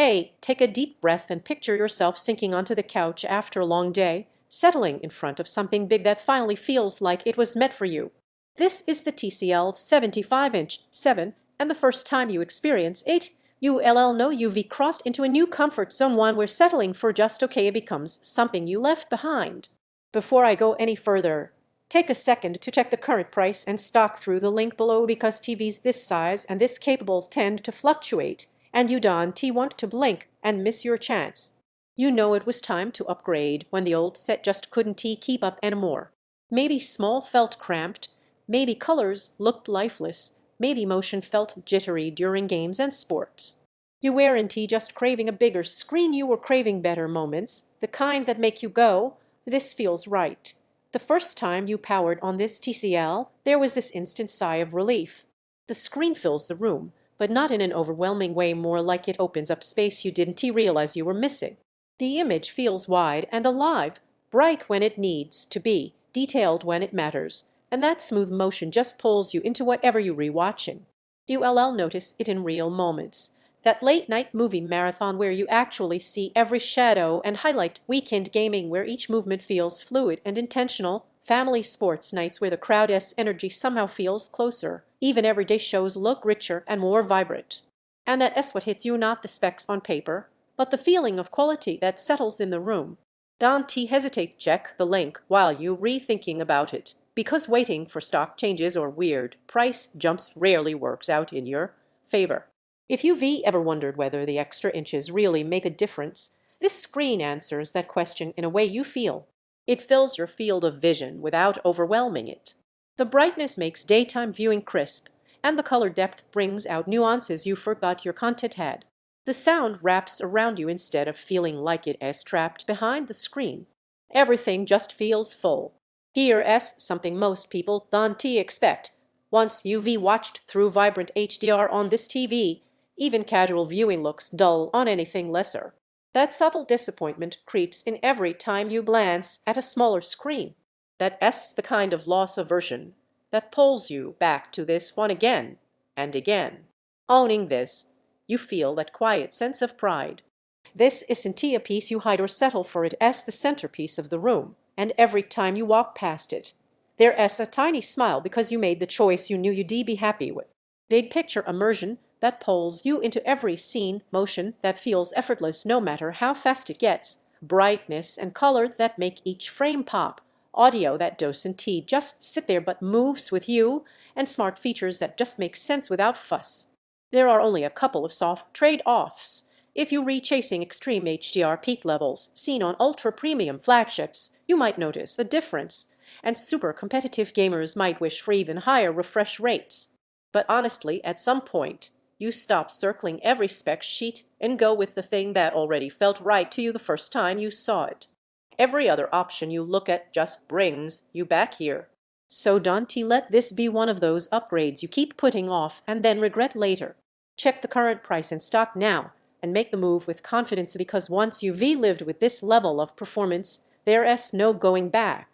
Hey, take a deep breath and picture yourself sinking onto the couch after a long day, settling in front of something big that finally feels like it was meant for you. This is the TCL 75-inch 7, and the first time you experience it, you'll know you've crossed into a new comfort zone, one where settling for just okay becomes something you left behind. Before I go any further, take a second to check the current price and stock through the link below, because TVs this size and this capable tend to fluctuate, and you don't want to blink and miss your chance. You know it was time to upgrade when the old set just couldn't keep up anymore. Maybe small felt cramped, maybe colors looked lifeless, maybe motion felt jittery during games and sports. You weren't just craving a bigger screen, you were craving better moments, the kind that make you go, "This feels right." The first time you powered on this TCL, there was this instant sigh of relief. The screen fills the room, but not in an overwhelming way, more like it opens up space you didn't realize you were missing. The image feels wide and alive, bright when it needs to be, detailed when it matters, and that smooth motion just pulls you into whatever you're rewatching. You'll notice it in real moments. That late-night movie marathon where you actually see every shadow and highlight, weekend gaming where each movement feels fluid and intentional, family sports nights where the crowd's energy somehow feels closer, even everyday shows look richer and more vibrant. And that's what hits you, not the specs on paper, but the feeling of quality that settles in the room. Don't hesitate, check the link while you're rethinking about it, because waiting for stock changes or weird price jumps rarely works out in your favor. If you've ever wondered whether the extra inches really make a difference, this screen answers that question in a way you feel. It fills your field of vision without overwhelming it. The brightness makes daytime viewing crisp, and the color depth brings out nuances you forgot your content had. The sound wraps around you instead of feeling like it is trapped behind the screen. Everything just feels full. Here's something most people don't expect. Once you've watched through vibrant HDR on this TV, even casual viewing looks dull on anything lesser. That subtle disappointment creeps in every time you glance at a smaller screen. That's the kind of loss aversion that pulls you back to this one again and again. Owning this, you feel that quiet sense of pride. This isn't a piece you hide or settle for, it as the centerpiece of the room, and every time you walk past it, there's a tiny smile because you made the choice you knew you'd be happy with. They'd picture immersion that pulls you into every scene, motion that feels effortless no matter how fast it gets, brightness and color that make each frame pop, audio that doesn't just sit there but moves with you, and smart features that just make sense without fuss. There are only a couple of soft trade-offs. If you're chasing extreme HDR peak levels seen on ultra-premium flagships, you might notice a difference, and super competitive gamers might wish for even higher refresh rates. But honestly, at some point, you stop circling every spec sheet and go with the thing that already felt right to you the first time you saw it. Every other option you look at just brings you back here. So don't let this be one of those upgrades you keep putting off and then regret later. Check the current price in stock now and make the move with confidence, because once you've lived with this level of performance, there's no going back.